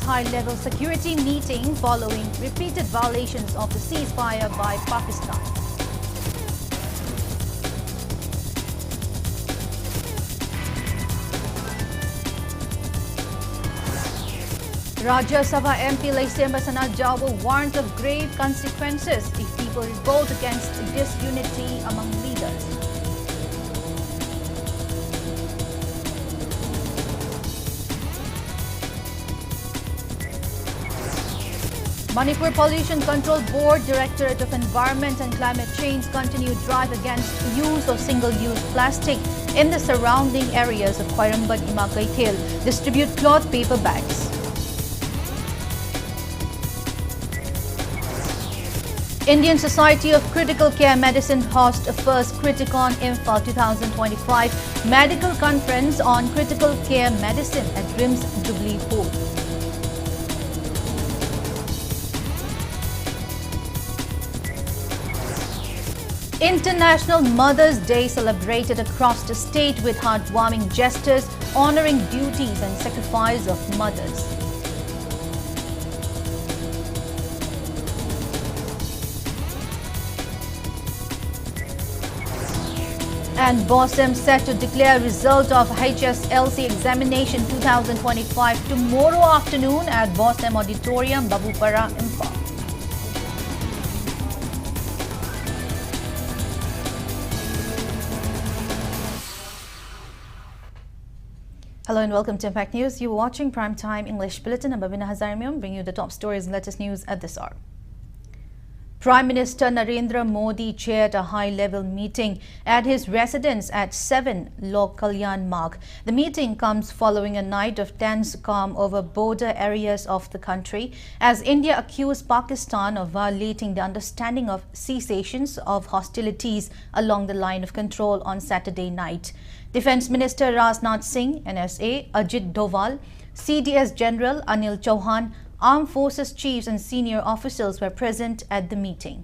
high-level security meeting following repeated violations of the ceasefire by Pakistan. Rajya Sabha MP Laisema Sanadjawa warns of grave consequences if people revolt against disunity among leaders. Manipur Pollution Control Board Directorate of Environment and Climate Change continued drive against use of single-use plastic in the surrounding areas of Khairamban Imakaithel. Distribute cloth paper bags. Indian Society of Critical Care Medicine hosts a first Criticon Info 2025 medical conference on critical care medicine at RIMS Jubilee Hall. International Mother's Day celebrated across the state with heartwarming gestures honoring duties and sacrifice of mothers. And BOSM set to declare result of HSLC examination 2025 tomorrow afternoon at BOSM Auditorium, Babupara, Imphal. Hello and welcome to Impact News. You're watching Primetime English Bulletin. I'm BABINA, HAJARIMAYUM, bringing you the top stories and latest news at this hour. Prime Minister Narendra Modi chaired a high-level meeting at his residence at 7 Lok Kalyan Marg. The meeting comes following a night of tense calm over border areas of the country as India accused Pakistan of violating the understanding of cessations of hostilities along the line of control on Saturday night. Defence Minister Rajnath Singh, NSA, Ajit Doval, CDS General Anil Chauhan, Armed Forces chiefs and senior officials were present at the meeting.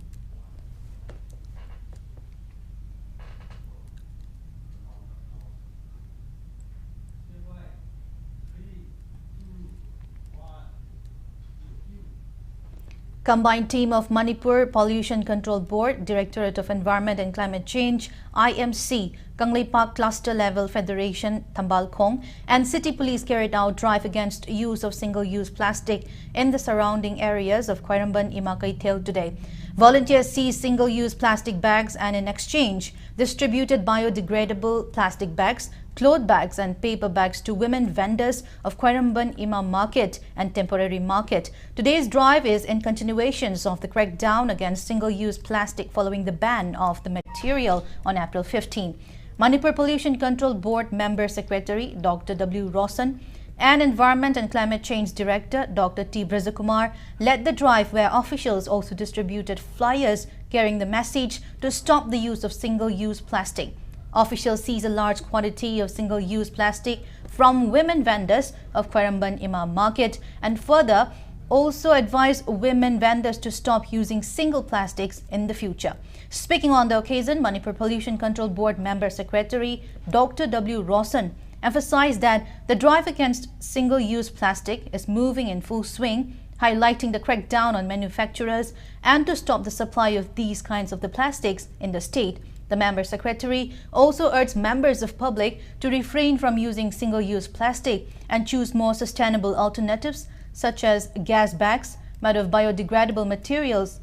Combined team of Manipur Pollution Control Board, Directorate of Environment and Climate Change, IMC, Kangleipak Cluster Level Federation, Tambalkhong, and City Police carried out drive against use of single-use plastic in the surrounding areas of Khairamban Imakaithel today. Volunteers seized single-use plastic bags and in exchange distributed biodegradable plastic bags, cloth bags and paper bags to women vendors of Khairamban Imam Market and Temporary Market. Today's drive is in continuations of the crackdown against single-use plastic following the ban of the material on April 15. Manipur Pollution Control Board Member Secretary Dr. W. Rawson and Environment and Climate Change Director Dr. T. Brajakumar led the drive, where officials also distributed flyers carrying the message to stop the use of single-use plastic. Officials seized a large quantity of single-use plastic from women vendors of Khairamban Imam Market and further also advised women vendors to stop using single plastics in the future. Speaking on the occasion, Manipur Pollution Control Board Member Secretary Dr. W. Rawson emphasized that the drive against single-use plastic is moving in full swing, highlighting the crackdown on manufacturers and to stop the supply of these kinds of the plastics in the state. The Member Secretary also urged members of public to refrain from using single-use plastic and choose more sustainable alternatives such as gas bags made of biodegradable materials,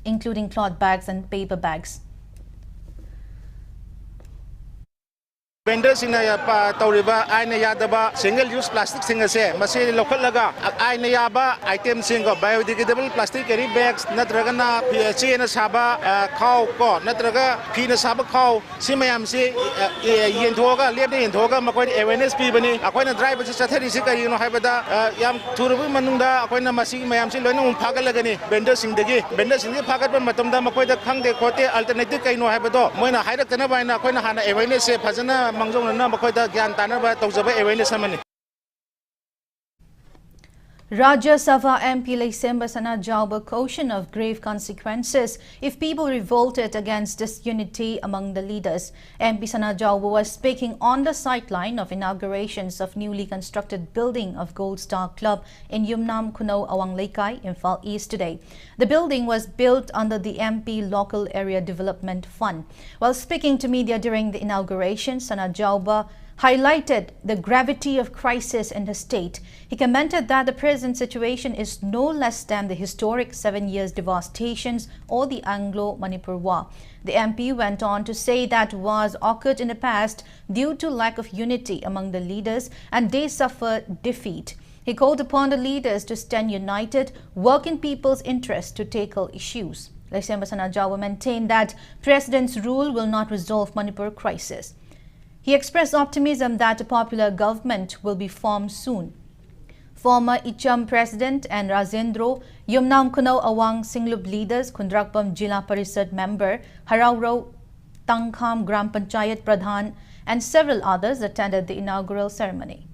including cloth bags and paper bags. Vendors in Tauriba, Ainayadaba, single use plastic singers, Masi Lokalaga, Ainayaba, items single biodegradable plastic carry bags, Natragana, PHC and Saba, cow, Natraga, Pina Saba cow, Simayamsi, Yentoga, Lady Yentoga, Makoy, awareness Pibani, Aquina driver, Satisika, you know, Habada, Yam Turu Manunda, Aquina Masi, Mayamsi, Leno, Pagalagani, vendors in the gate, vendors in the Pagat, Matumda, Makoy, the Kang de Cote, alternative Kaino Habado, when I had a Tanabana, Aquina Hana, awareness, Pazana. Rajya Sabha MP Laysemba Sana Jauba caution of grave consequences if people revolted against disunity among the leaders. MP Sana Jauba was speaking on the sideline of inaugurations of newly constructed building of Gold Star Club in Yumnam Kuno Awang Laikai, Imphal East today. The building was built under the MP Local Area Development Fund. While speaking to media during the inauguration, Sana Jauba highlighted the gravity of crisis in the state. He commented that the present situation is no less than the historic 7 years devastations or the Anglo-Manipur War. The MP went on to say that wars occurred in the past due to lack of unity among the leaders and they suffered defeat. He called upon the leaders to stand united, work in people's interest to tackle issues. Laysemba Sana Jauba maintained that President's rule will not resolve Manipur crisis. He expressed optimism that a popular government will be formed soon. Former Icham President and Rajendro, Yumnam Kuno Awang Singlub leaders, Kundrakpam Jila Parisad member, Harauro Tangkham Gram Panchayat Pradhan, and several others attended the inaugural ceremony.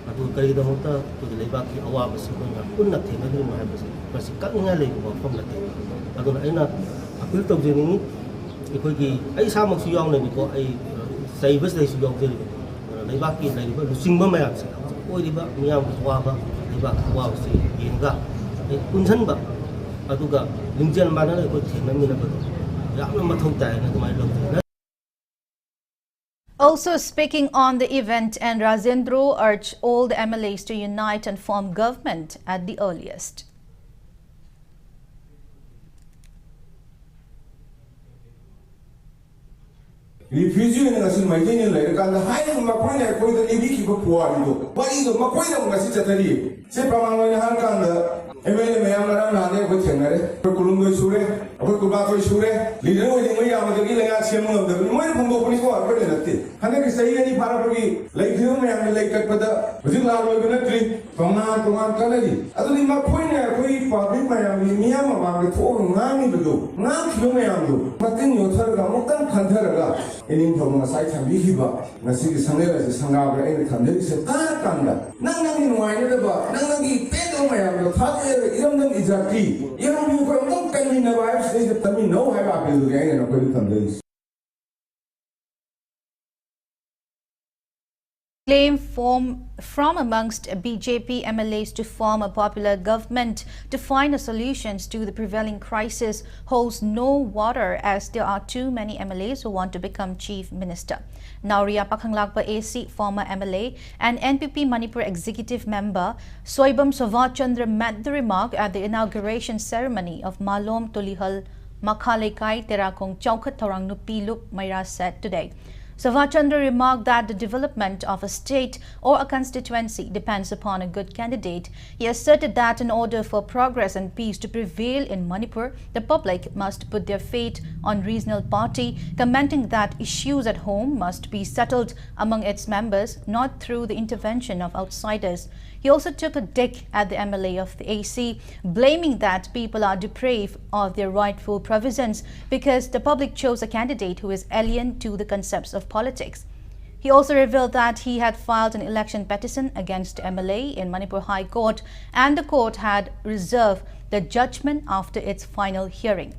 Adu kari dah muta tu di lebak ki awak masih punya pun nak tena di rumah masih kat ingat lagi bawa form nak tena. Adu nak ina aku tu jadi ni ikut ki ai sama siyong ni ko ai sai bus dari siyong jadi lebak ki dari lusing bermayam sih. Oh lebak miam awak ba lebak awak sih yenga puncan ba adu ga lingjan mana ni ko tena mina ba. Ya nama thong tai na tu mai long. Also speaking on the event, and Rajendro urged all the MLAs to unite and form government at the earliest. Refugee na kasi may ganyan lang kan hay makoy na ko da libi ki ko puwa dito bali do makoy na ngasi chatari se pamang na han kan da emele me amara na ne ko thenare ko kulungo sure ko kuba ko sure lider wo ni ya ma de ki la se mo da mo ni phumbo ko ni ko arbe na te hane ki sahi ani phara pagi lai thiu me am lai kat pada bujing la lo na tri pamang tuman kalari adu ni makoy na ko i pa bi ma ya mi ya ma ma ko ngami do ngam thiu me am do matin yo thar ga mo kan khandar ga ini thong sai tham bi hiba ngasi ki sangai la sanga ba ai tham de se ka kan da nang ni nuai ne ba nang gi pe do ma ya lo tha de iram dam izaki iram ni ko ngam kan ni na ba se de tami no hai ba bi ga ai na ko tham de Claim from amongst BJP MLAs to form a popular government to find solutions to the prevailing crisis holds no water, as there are too many MLAs who want to become Chief Minister. Nauria Pakhanglakpa AC, former MLA and NPP Manipur Executive Member Soibam Savachandra made the remark at the inauguration ceremony of Malom Tulihal Makhalekai Terakong Chaukat Torang Nupilup Maira said today. Savachandra remarked that the development of a state or a constituency depends upon a good candidate. He asserted that in order for progress and peace to prevail in Manipur, the public must put their faith on regional party, commenting that issues at home must be settled among its members, not through the intervention of outsiders. He also took a dig at the MLA of the AC, blaming that people are deprived of their rightful provisions because the public chose a candidate who is alien to the concepts of politics. He also revealed that he had filed an election petition against the MLA in Manipur High Court, and the court had reserved the judgment after its final hearing.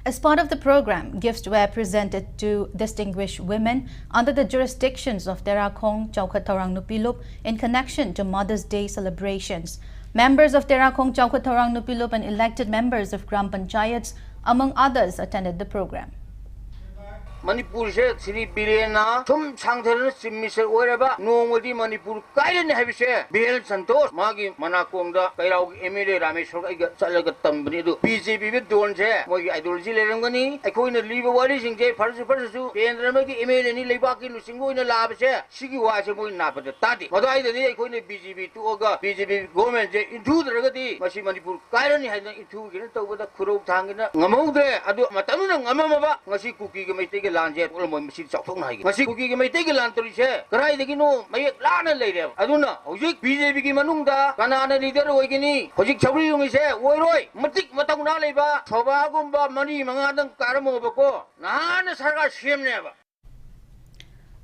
As part of the program, gifts were presented to distinguished women under the jurisdictions of Terakong Chaukat Torang Nupilup in connection to Mother's Day celebrations. Members of Terakong Chaukat Torang Nupilup and elected members of Gram Panchayats, among others, attended the program. Manipur se Sri Birena thum changthar simmisar oraba nongodi Manipur kailen habise bel santosh magi manakongda kairau emile rameshwar aiga chalaga tambani du BJP be don se mogi ideology lerangani aikoina liba wari singje farsu kendra magi emile ni leibaki lusingoina labse sigi wase moi napata tadi madai dani aikoina BJP tu oga BJP government je intu dragati masi Manipur kairani haina intu gina tawada khurau thangina ngamaude adu matamuna ngamama ba ngasi kuki ga ki lan je ul moi masi chok thok na gi masi kuki gi mai te gi lan tori se karai de gi no mai la na lei re aduna hojik BJP gi manung da kana na leader oi gi ni hojik chawri yung se oi roi matik matang na lei ba thoba gum ba mani manga dang karamo ba ko na na sarkar sem ne ba.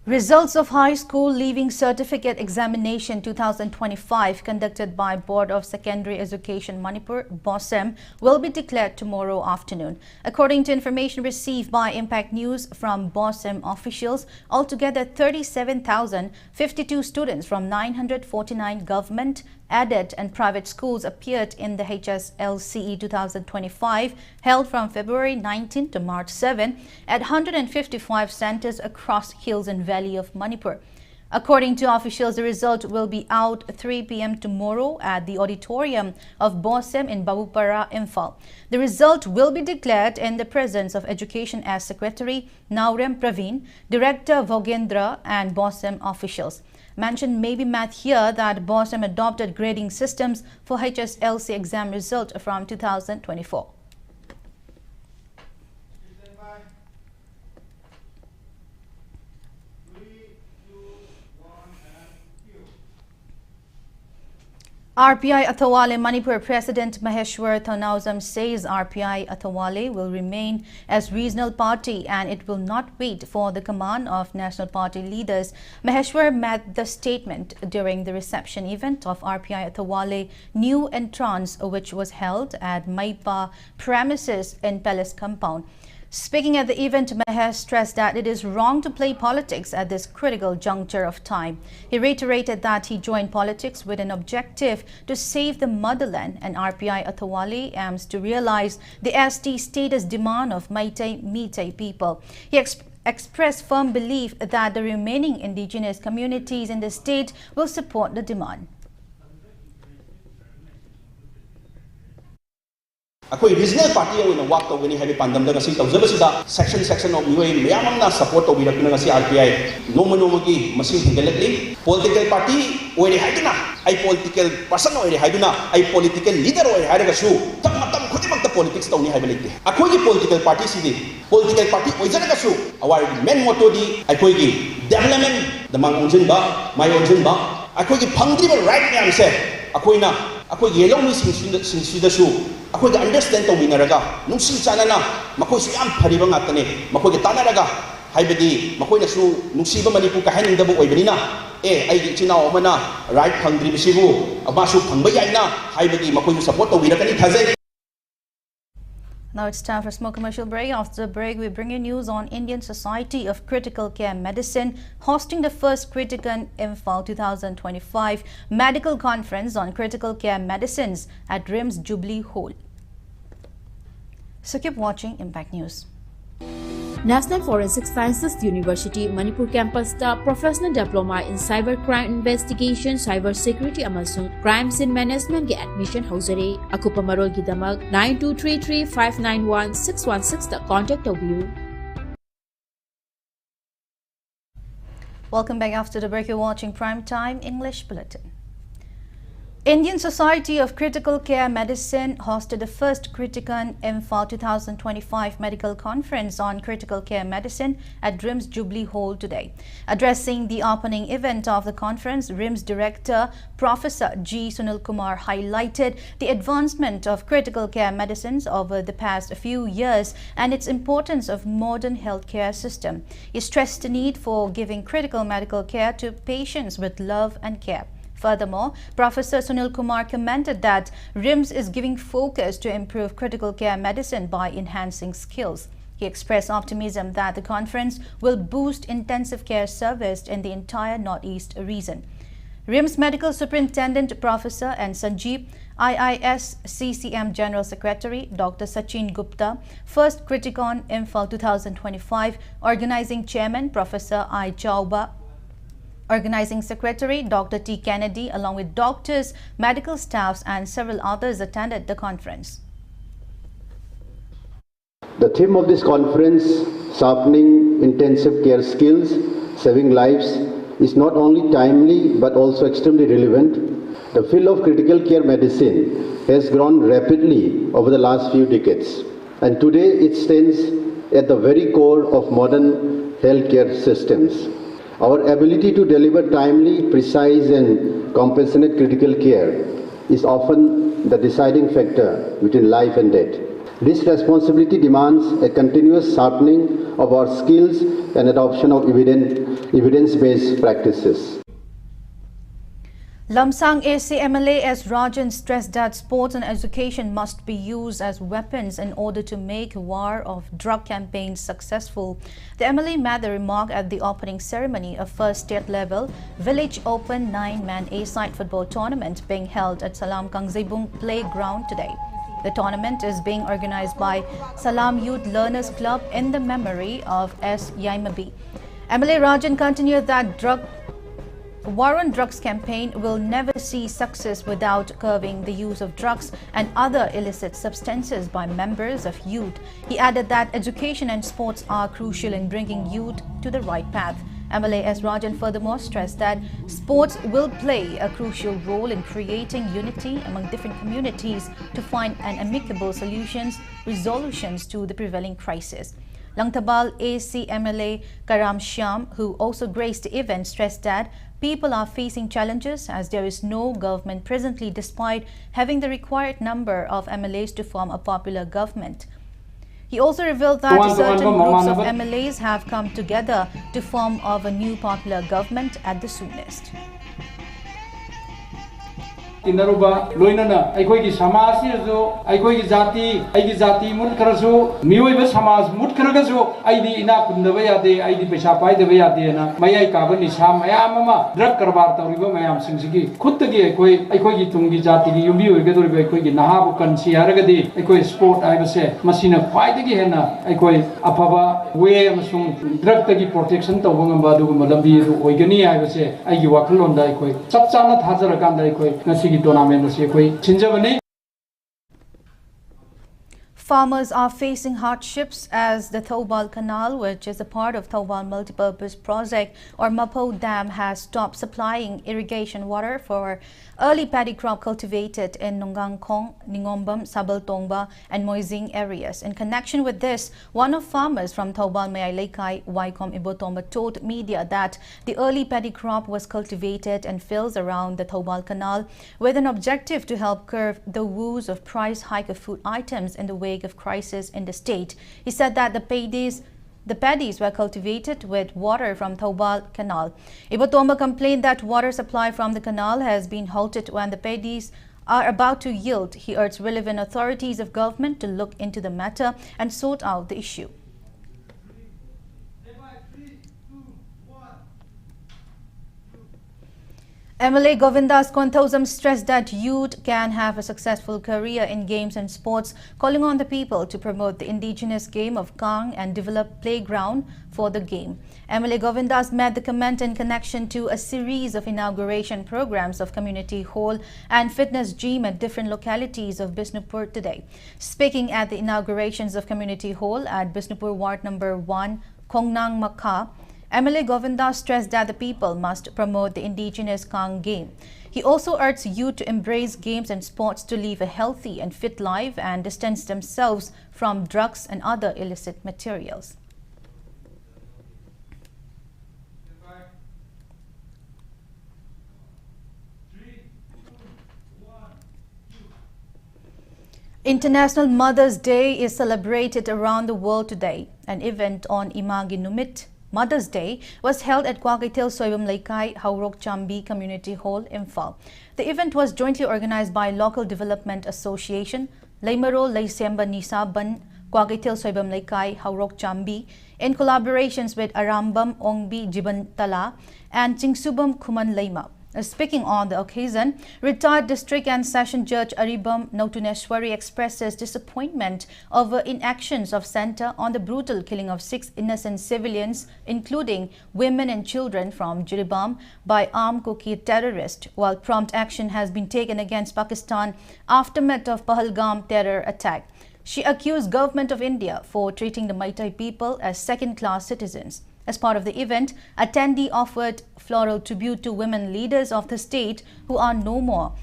Results of High School Leaving Certificate Examination 2025 conducted by Board of Secondary Education Manipur (BOSEM) will be declared tomorrow afternoon. According to information received by Impact News from BOSEM officials, altogether 37,052 students from 949 government, aided and private schools appeared in the HSLCE 2025 held from February 19 to March 7 at 155 centers across hills and valley of Manipur. According to officials, the result will be out 3 p.m. tomorrow at the auditorium of BOSEM in Babupara, Imphal. The result will be declared in the presence of Education as Secretary Naurem Praveen, Director Vogendra and BOSEM officials. Mention may be made here that BOSEM adopted grading systems for HSLC exam result from 2024. RPI Athawale Manipur President Maheshwar Thanausam says RPI Athawale will remain as regional party and it will not wait for the command of national party leaders. Maheshwar made the statement during the reception event of RPI Athawale New Entrance, which was held at Maipa premises in Palace Compound. Speaking at the event, Mahesh stressed that it is wrong to play politics at this critical juncture of time. He reiterated that he joined politics with an objective to save the motherland, and RPI Athawale aims to realize the ST status demand of Meitei people. He expressed firm belief that the remaining indigenous communities in the state will support the demand. Akoi regional party oina work to gani habi pandam da ngasi tawjabasida section of miwai mayam na support to birakna ngasi RPI nomo gi machine hingalatli political party oire haiduna ai political person oire haiduna ai political leader oire hairaga su tam khudimang ta politics tawni habi lite akoi gi political party sidi political party oijaraga su our main motto di akoi gi development the mang onjin ba mai onjin ba akoi gi phangdriba right nyam se akoina akoi gi yellow mi sing su akoi ga understand to winaraga nungsi chanana makoi su yam phariba ngatane makoi ga tanaraga haibadi makoi na su nungsi ba Manipur ka haning dabu oibanina ai gi china omana right phangdri bisibu ama su phangba yaina haibadi makoi support to wirakani thajai. Now it's time for a small commercial break. After the break, we bring you news on Indian Society of Critical Care Medicine hosting the first Critical Imphal 2025 medical conference on critical care medicines at RIMS Jubilee Hall. So keep watching Impact News. National Forensic Sciences University Manipur campus ta Professional Diploma in Cybercrime Investigation, Cyber Security amasung Crime Scene Management ge admission haujare. Akupa marol gi damak 9233591616 ta contact you. Welcome back after the break. You're watching Prime Time English Bulletin. Indian Society of Critical Care Medicine hosted the first Critical Imphal 2025 medical conference on critical care medicine at RIMS Jubilee Hall today. Addressing the opening event of the conference, RIMS Director Professor G. Sunil Kumar highlighted the advancement of critical care medicines over the past few years and its importance of modern healthcare system. He stressed the need for giving critical medical care to patients with love and care. Furthermore, Professor Sunil Kumar commented that RIMS is giving focus to improve critical care medicine by enhancing skills. He expressed optimism that the conference will boost intensive care service in the entire Northeast region. RIMS Medical Superintendent Professor and Sanjeev, IIS CCM General Secretary Dr. Sachin Gupta, First Criticon Imphal 2025 Organizing Chairman Professor I. Chauba, Organizing Secretary Dr. T. Kennedy, along with doctors, medical staffs and several others attended the conference. The theme of this conference, Sharpening Intensive Care Skills, Saving Lives, is not only timely but also extremely relevant. The field of critical care medicine has grown rapidly over the last few decades, and today it stands at the very core of modern healthcare systems. Our ability to deliver timely, precise and compassionate critical care is often the deciding factor between life and death. This responsibility demands a continuous sharpening of our skills and adoption of evidence-based practices. Lamsang AC MLA S. Rajan stressed that sports and education must be used as weapons in order to make war of drug campaigns successful. The MLA made the remark at the opening ceremony of first state-level Village Open 9-man A-side football tournament being held at Salam Kangzebung Playground today. The tournament is being organized by Salam Youth Learners Club in the memory of S. Yaimabi. MLA Rajan continued that war on drugs campaign will never see success without curbing the use of drugs and other illicit substances by members of youth. He added that education and sports are crucial in bringing youth to the right path. MLA S. Rajan furthermore stressed that sports will play a crucial role in creating unity among different communities to find an amicable resolutions to the prevailing crisis. Langtabal AC MLA Karam Shyam, who also graced the event, stressed that people are facing challenges as there is no government presently despite having the required number of MLAs to form a popular government. He also revealed that certain groups of MLAs have come together to form of a new popular government at the soonest. Inaruba loinana aikoigi samaj sisu aikoigi jati mut karasu miyoiba samaj mut karagasu aidi ina kundaba yade aidi paisa paidaba yade na mayai kabani sam mayam ama drug karbar tawriba mayam singsigi khuttagi aikoigi tungi jati gi yumbi oigadoriba aikoigi nahabu kansi haragadi aikoi sport aibase masina khwaidagi hena aikoi afaba way amasung drug tagi protection tawbangamba duguma lambi du oigani aibase aigi wakalonda aikoi chapchana thajarakanda aikoi nasi Farmers are facing hardships as the Thoubal Canal, which is a part of Thoubal Multipurpose Project or Mapo Dam, has stopped supplying irrigation water for early paddy crop cultivated in Nongangkong, Ningombam, Sabaltongba and Moising areas. In connection with this, one of farmers from Thoubal Mayailekai, Waikom Ibotomba, told media that the early paddy crop was cultivated in fields around the Thoubal Canal with an objective to help curb the woes of price hike of food items in the wake of crisis in the state. He said that the paddies were cultivated with water from Thoubal Canal. Ibotomba complained that water supply from the canal has been halted when the paddies are about to yield. He urged relevant authorities of government to look into the matter and sort out the issue. MLA Govindas Konthosam stressed that youth can have a successful career in games and sports, calling on the people to promote the indigenous game of Kang and develop playground for the game. MLA Govindas made the comment in connection to a series of inauguration programs of community hall and fitness gym at different localities of Bishnupur today. Speaking at the inaugurations of community hall at Bishnupur Ward number 1, Kongnang Makha, MLA Govindas stressed that the people must promote the indigenous Kang game. He also urged youth to embrace games and sports to live a healthy and fit life and distance themselves from drugs and other illicit materials. International Mother's Day is celebrated around the world today. An event on Imagi Numit Mother's Day was held at Kwagaitil Soibam Laikai, Haurok Chambi Community Hall, Imphal. The event was jointly organized by Local Development Association, Laimaro Laisemba Nisa Ban, Kwagaitil Soibam Laikai, Haurok Chambi, in collaborations with Arambam Ongbi Jibantala and Chingsubam Kuman Laima. Speaking on the occasion, retired District and Session Judge Aribam Nautuneshwari expresses disappointment over inactions of Centre on the brutal killing of 6 innocent civilians, including women and children from Jiribam, by armed Kuki terrorists, while prompt action has been taken against Pakistan aftermath of Pahalgam terror attack. She accused Government of India for treating the Maitai people as second-class citizens. As part of the event, attendee offered floral tribute to women leaders of the state who are no more.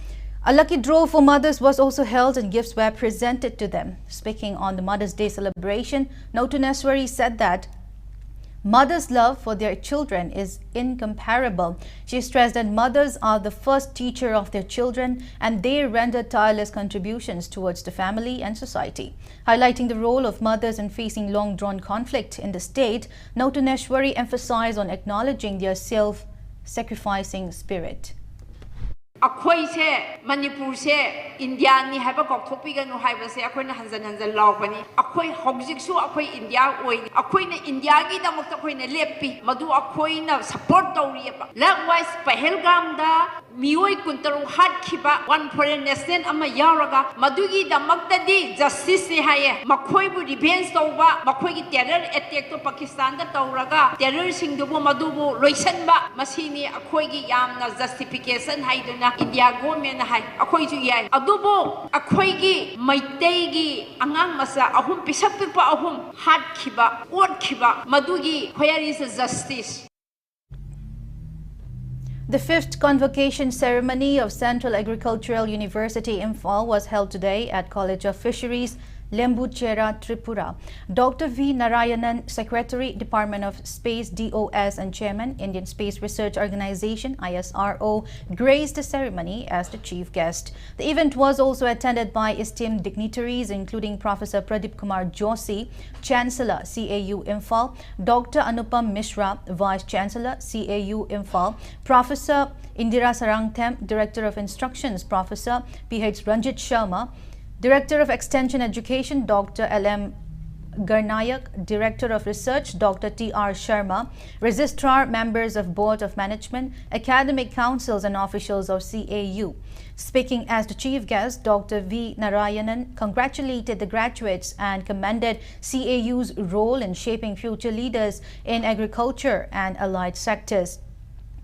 A lucky draw for mothers was also held and gifts were presented to them. Speaking on the Mother's Day celebration, Notuneswari said that mothers' love for their children is incomparable. She stressed that mothers are the first teacher of their children and they render tireless contributions towards the family and society. Highlighting the role of mothers in facing long-drawn conflict in the state, Notuneswari emphasized on acknowledging their self-sacrificing spirit. अखोई से मणिपुर से India नि हैबा कॉक्थोपिगनु हैबा से अखोइना हंजन हंजन लावपनी अखोई हॉगजिकसु अखोई India ओइ अखोइना India गी दमक अखोइना लेपी मधु अखोइना support तौरियबा likewise Pahalgam दा मियोई कुंतरु हाटखिबा वन फॉरेन नेशनल अमा यावरगा मधुगी दमक्तदी जस्टिस ने हाये मखोइबु रिवेंज तौबा मखोइगी टेरर अटैक तो पाकिस्तान दा तौरगा टेरर सिंगदुबु मधुबु लोइसनबा मसीनी अखोइगी यामना जस्टिफिकेशन हाइदुना इंडिया गवर्नमेंट हाई अखोई जु याय अदुबो अखोइगी मैतेगी अंगांग मसा अहुम पिसक Pippa अहुम हाटखिबा ओटखिबा मधुगी where is justice. The 5th convocation ceremony of Central Agricultural University Imphal was held today at College of Fisheries, Lembuchera, Tripura. Dr. V. Narayanan, Secretary, Department of Space, DOS, and Chairman, Indian Space Research Organization, ISRO, graced the ceremony as the chief guest. The event was also attended by esteemed dignitaries, including Professor Pradeep Kumar Joshi, Chancellor, CAU Imphal, Dr. Anupam Mishra, Vice Chancellor, CAU Imphal, Professor Indira Sarangthem, Director of Instructions, Professor P.H. Ranjit Sharma, Director of Extension Education, Dr. L.M. Garnayak, Director of Research, Dr. T.R. Sharma, Registrar, members of Board of Management, academic councils and officials of CAU. Speaking as the chief guest, Dr. V. Narayanan congratulated the graduates and commended CAU's role in shaping future leaders in agriculture and allied sectors.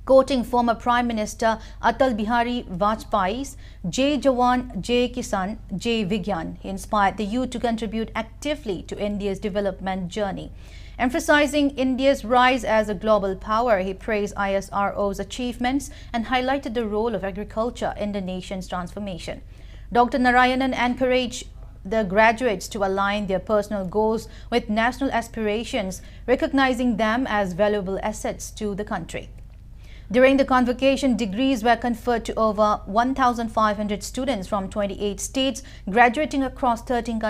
Quoting former Prime Minister Atal Bihari Vajpayee's Jai Jawan, Jai Kisan, Jai Vigyan, he inspired the youth to contribute actively to India's development journey. Emphasizing India's rise as a global power, he praised ISRO's achievements and highlighted the role of agriculture in the nation's transformation. Dr. Narayanan encouraged the graduates to align their personal goals with national aspirations, recognizing them as valuable assets to the country. During the convocation, degrees were conferred to over 1,500 students from 28 states, graduating across 13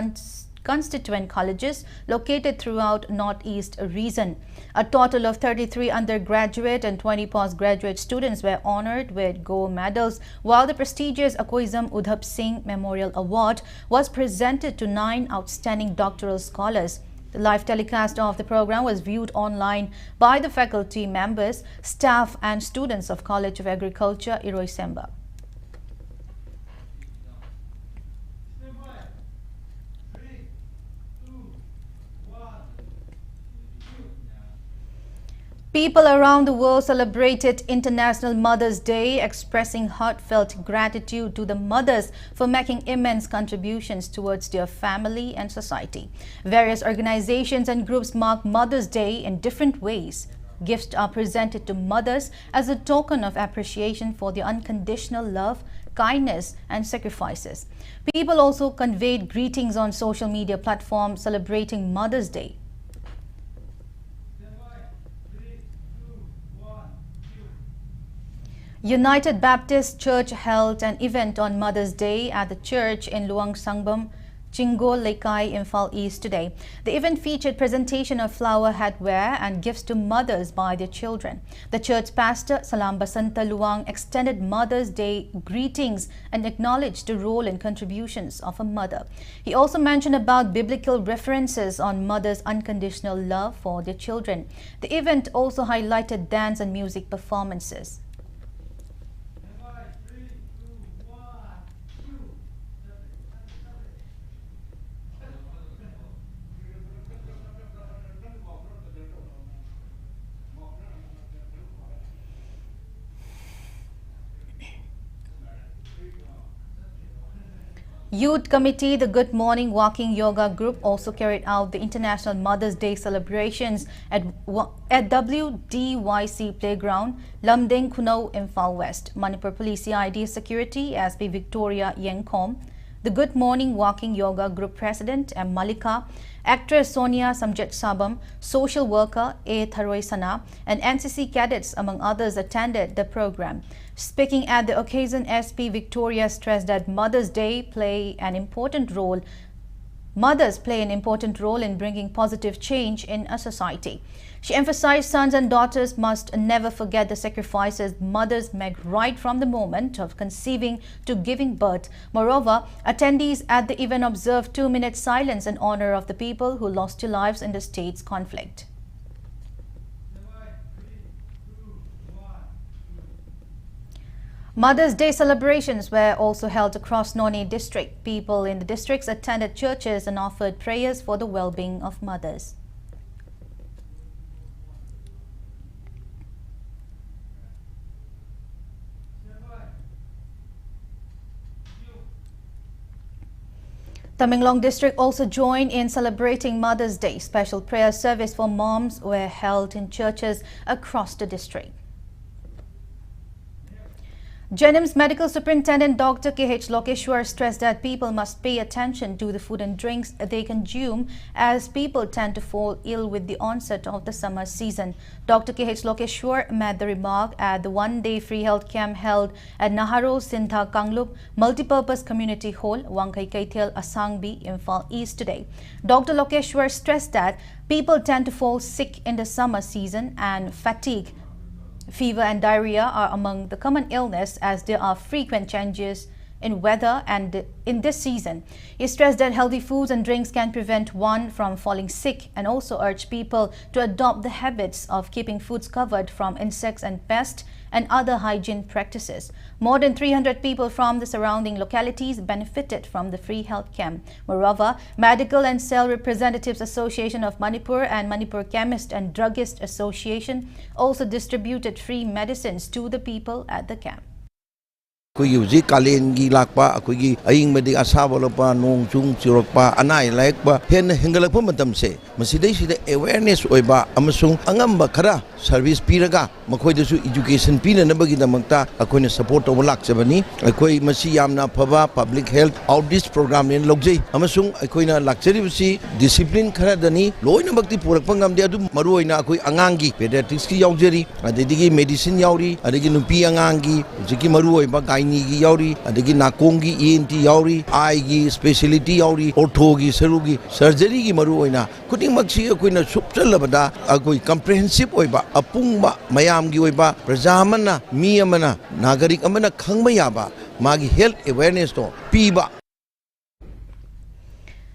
constituent colleges located throughout Northeast region. A total of 33 undergraduate and 20 postgraduate students were honored with gold medals, while the prestigious Akoizam Udhap Singh Memorial Award was presented to 9 outstanding doctoral scholars. The live telecast of the program was viewed online by the faculty members, staff and students of College of Agriculture, Iroisemba. People around the world celebrated International Mother's Day, expressing heartfelt gratitude to the mothers for making immense contributions towards their family and society. Various organizations and groups mark Mother's Day in different ways. Gifts are presented to mothers as a token of appreciation for their unconditional love, kindness and sacrifices. People also conveyed greetings on social media platforms celebrating Mother's Day. United Baptist Church held an event on Mother's Day at the church in Luang Sangbam, Chingol Lekai, Imphal East today. The event featured presentation of flower hatware and gifts to mothers by their children. The church pastor, Salam Basanta Luang, extended Mother's Day greetings and acknowledged the role and contributions of a mother. He also mentioned about biblical references on mothers' unconditional love for their children. The event also highlighted dance and music performances. Youth Committee, the Good Morning Walking Yoga Group, also carried out the International Mother's Day celebrations at WDYC Playground, Lamding Kuno, Imphal West. Manipur Police CID Security, SP Victoria Yengkom, the Good Morning Walking Yoga Group President M. Malika, actress Sonia Samjet Sabam, social worker A. Tharoi Sana, and NCC cadets, among others, attended the program. Speaking at the occasion, SP Victoria stressed that Mothers' Day play an important role. Mothers play an important role in bringing positive change in a society. She emphasized sons and daughters must never forget the sacrifices mothers make right from the moment of conceiving to giving birth. Moreover, attendees at the event observed 2-minute silence in honor of the people who lost their lives in the state's conflict. Mother's Day celebrations were also held across Noni district. People in the districts attended churches and offered prayers for the well-being of mothers. Tamenglong district also joined in celebrating Mother's Day. Special prayer service for moms were held in churches across the district. Jenim's Medical Superintendent Dr. K.H. Lokeshwar stressed that people must pay attention to the food and drinks they consume, as people tend to fall ill with the onset of the summer season. Dr. K.H. Lokeshwar made the remark at the one-day free health camp held at Naharo Sintha Kanglup Multipurpose Community Hall, Wangkai Kaithel, Asangbi, Imphal East today. Dr. Lokeshwar stressed that people tend to fall sick in the summer season, and fatigue, fever and diarrhea are among the common illness, as there are frequent changes in weather and in this season. He stressed that healthy foods and drinks can prevent one from falling sick, and also urged people to adopt the habits of keeping foods covered from insects and pests and other hygiene practices. More than 300 people from the surrounding localities benefited from the free health camp. Moreover, Medical and Cell Representatives Association of Manipur and Manipur Chemist and Druggist Association also distributed free medicines to the people at the camp. Kuyuji Kalengi Lakpa, Kugi, Aing Medi Asavalopa, Nong Chung, Chirokpa, Anai Lakpa, Hen Hingalapumatam say, Masideshi the awareness Oiba, Amasung, Angamba Kara, Service Piraga, Makoidasu Education Pina Nabagi the Manta, Akuna support of Laksabani, Akoi Masiyamna Pava, Public Health Outreach Program in Logji, Amasung, Akoina Laksarivasi, Discipline Karadani, Loina Bakti Purapangam de Maruina, Akoi Angangi, Pediatrics Yaujeri, Adigi Medicine Yauri, Adigi Nupi Angangi, Ziki Maru Bagai. Yauri, adagi nakongi ENT yauri, eye specialty yauri, orthogi, sarugi, surgery gi maru oina. Kuting magsi akoina supchalabada akoi comprehensive oiba, apungba, mayam gi oiba, prajamana, miyamana, nagarik amana khangba yaba, magi health awareness to piba.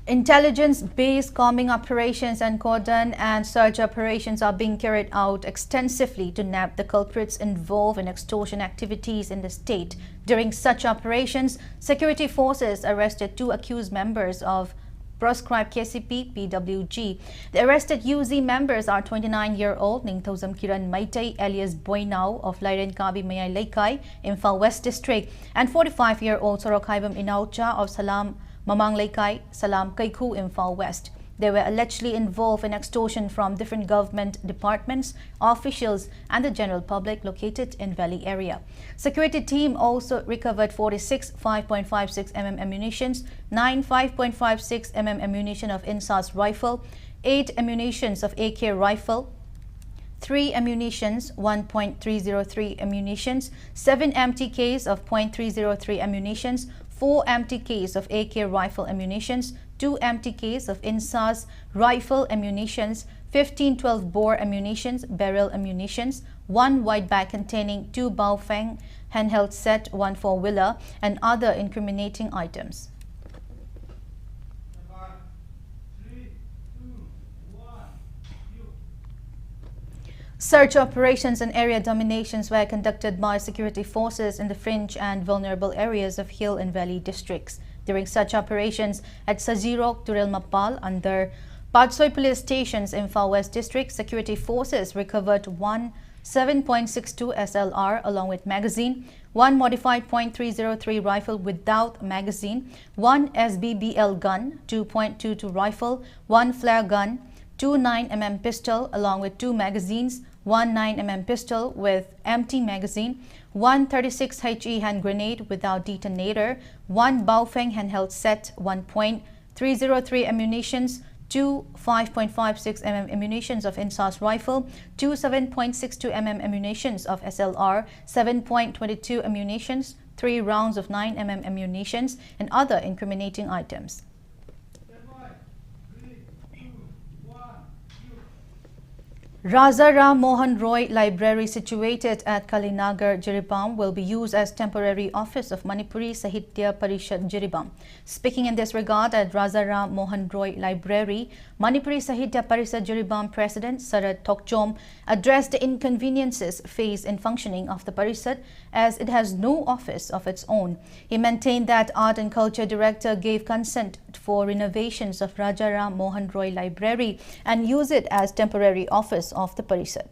Intelligence-based combing operations and cordon and search operations are being carried out extensively to nab the culprits involved in extortion activities in the state. During such operations, security forces arrested 2 accused members of proscribed KCP PWG. The arrested UZ members are 29-year-old Ningthozam Kiran Maitei alias Boinau of Lairen Kabi Mayai Laikai, Imphal West District, and 45-year-old Sorokhaibam Inaucha of Salam Mamang Laikai, Salam Kaiku, Imphal West. They were allegedly involved in extortion from different government departments, officials and the general public located in Valley area. Security team also recovered 46 5.56 mm ammunitions, 9 5.56 mm ammunition of INSAS rifle, 8 ammunitions of AK rifle, 3 ammunitions, 1.303 ammunitions, 7 empty case of .303 ammunitions, 4 empty case of AK rifle ammunitions, 2 empty case of INSAS rifle ammunitions, 15 12-bore ammunitions, barrel ammunitions, 1 wide bag containing 2 Baofeng handheld set, 1 4-wheeler, and other incriminating items. Search operations and area dominations were conducted by security forces in the fringe and vulnerable areas of Hill and Valley districts. During such operations at Sajirok, Turil Mapal, under Patsoy police stations in Imphal West District, security forces recovered 1 7.62 SLR along with magazine, 1 modified .303 rifle without magazine, 1 SBBL gun, 2.22 rifle, 1 flare gun, 2 9mm pistol along with 2 magazines, 1 9mm pistol with empty magazine, 1 36 HE hand grenade without detonator, 1 Baofeng handheld set, 1.303 ammunitions, 2 5.56 mm ammunitions of INSAS rifle, 2 7.62 mm ammunitions of SLR, 7.22 ammunitions, 3 rounds of 9 mm ammunitions, and other incriminating items. Raja Ram Mohan Roy Library situated at Kalinagar, Jiribam will be used as temporary office of Manipuri Sahitya Parishad Jiribam. Speaking in this regard at Raja Ram Mohan Roy Library, Manipuri Sahitya Parishad Jiribam President Sarat Tokchom addressed the inconveniences faced in functioning of the Parishad as it has no office of its own. He maintained that Art and Culture Director gave consent for renovations of Raja Ram Mohan Roy Library and use it as temporary office of the Parishad.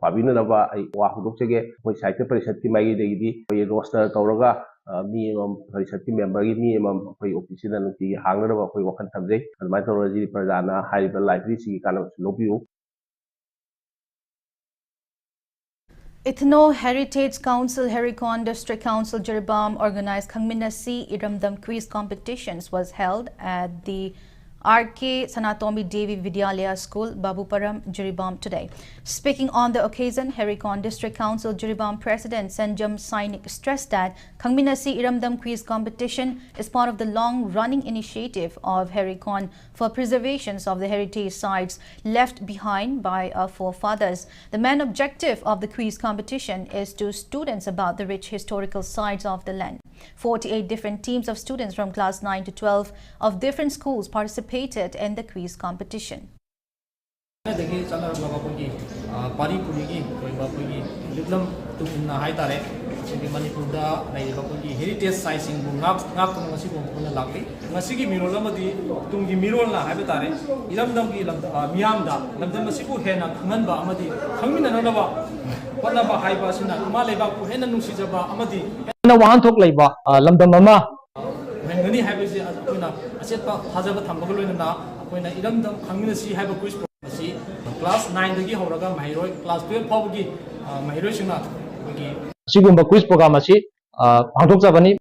BABINA ay wahudokjage moi sahitya parishad ki mai degi di roster tawraga mi parishad ki member gi mi koi office da nuti hangna ba koi wakhan thamjai admai tawraji prajana haiba library si kana lobiu. Ethno Heritage Council Harikon District Council Jiribam organized Khangminasi Iramdam quiz competitions was held at the R.K. Sanatomi Devi Vidyalaya School, Babuparam, Jiribam today. Speaking on the occasion, Harikon District Council Jiribam President Sanjam Sainik stressed that Khangminasi Iramdam quiz competition is part of the long-running initiative of Harikon for preservation of the heritage sites left behind by our forefathers. The main objective of the quiz competition is to students about the rich historical sites of the land. 48 different teams of students from class 9 to 12 of different schools participated in the quiz competition. Manipur da heritage sites in Masiki Mirolamadi, Tungi Mirola Habitare, Ilamdam Miamda, Lamdam Masiku Hena, Manba Amadi, Hamina Nava, Panaba Haibasina, Maleba, Hena Nusijaba, Amadi, and one talk labor, Lamdam Mama. When many habits I said, Hazaba Tambaluna, when Ilamdam community have a quiz class 9 the Gihoraga, my heroic class 12 Pogi, my heroic. Sigumba quiz program asi hangthok jabani.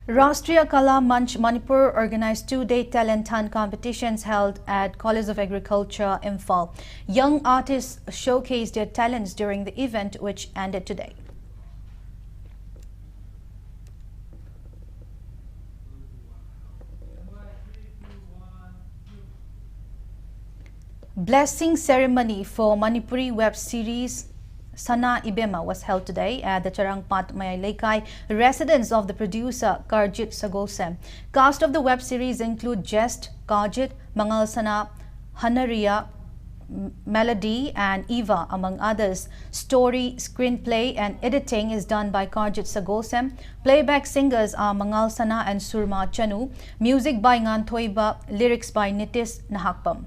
Rashtriya Kala Manch Manipur organized 2-day talent hunt competitions held at College of Agriculture, Imphal. Young artists showcased their talents during the event, which ended today. Blessing ceremony for Manipuri web series Sana Ibema was held today at the Charangpat Mayalaikai residence of the producer Karjit Sagosem. Cast of the web series include Jest, Karjit, Mangal Sana, Hanaria, Melody and Eva, among others. Story, screenplay and editing is done by Karjit Sagosem. Playback singers are Mangal Sana and Surma Chanu. Music by Ngan Thoiba, lyrics by Nitis Nahakpam.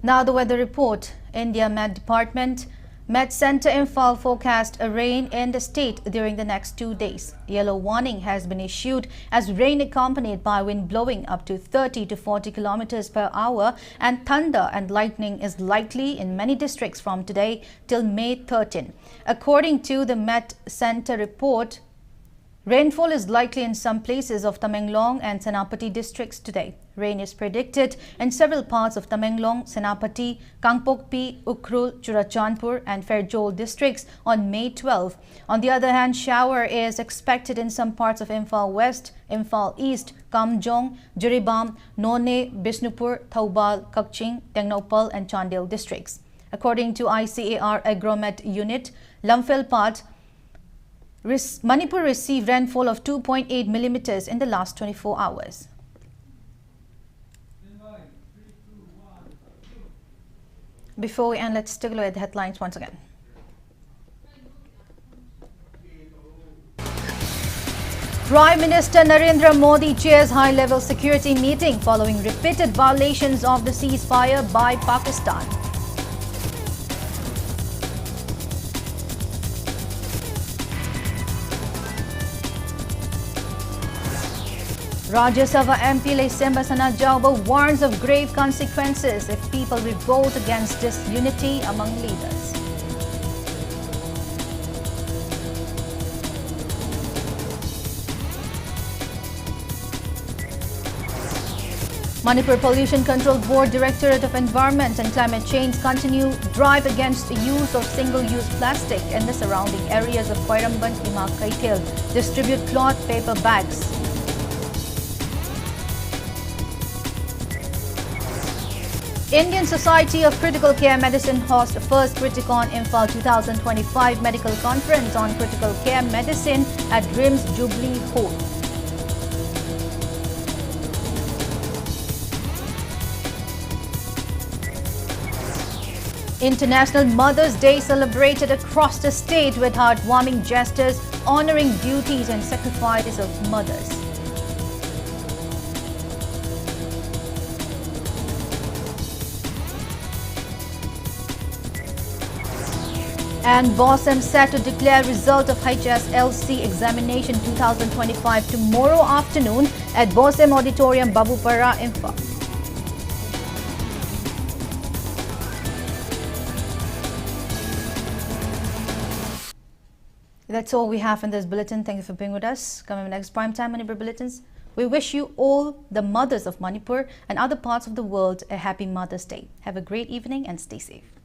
Now the weather report. India Met Department, Met Center Imphal forecast a rain in the state during the next 2 days. Yellow warning has been issued as rain accompanied by wind blowing up to 30 to 40 kilometers per hour and thunder and lightning is likely in many districts from today till May 13. According to the Met Center report, rainfall is likely in some places of Tamenglong and Senapati districts today. Rain is predicted in several parts of Tamenglong, Senapati, Kangpokpi, Ukhrul, Churachandpur and Fairjol districts on May 12. On the other hand, shower is expected in some parts of Imphal West, Imphal East, Kamjong, Jiribam, None, Bishnupur, Thoubal, Kakching, Tengnopal and Chandel districts. According to ICAR Agromet Unit, Lamphel Manipur received rainfall of 2.8 millimeters in the last 24 hours. Before we end, let's take a look at the headlines once again. Prime Minister Narendra Modi chairs high-level security meeting following repeated violations of the ceasefire by Pakistan. Rajya Sabha MP Semba Sana Jauba warns of grave consequences if people revolt against disunity among leaders. Manipur Pollution Control Board Directorate of Environment and Climate Change continue drive against the use of single-use plastic in the surrounding areas of Koiramban, Hima, Kaitil. Distribute cloth paper bags. Indian Society of Critical Care Medicine hosts first Criticon Imphal 2025 Medical Conference on Critical Care Medicine at RIMS Jubilee Hall. International Mother's Day celebrated across the state with heartwarming gestures honoring duties and sacrifices of mothers. And BOSM set to declare result of HSLC examination 2025 tomorrow afternoon at BOSM Auditorium, Babupara, Imphal. That's all we have in this bulletin. Thank you for being with us. Coming next primetime Manipur Bulletins. We wish you all, the mothers of Manipur and other parts of the world, a happy Mother's Day. Have a great evening and stay safe.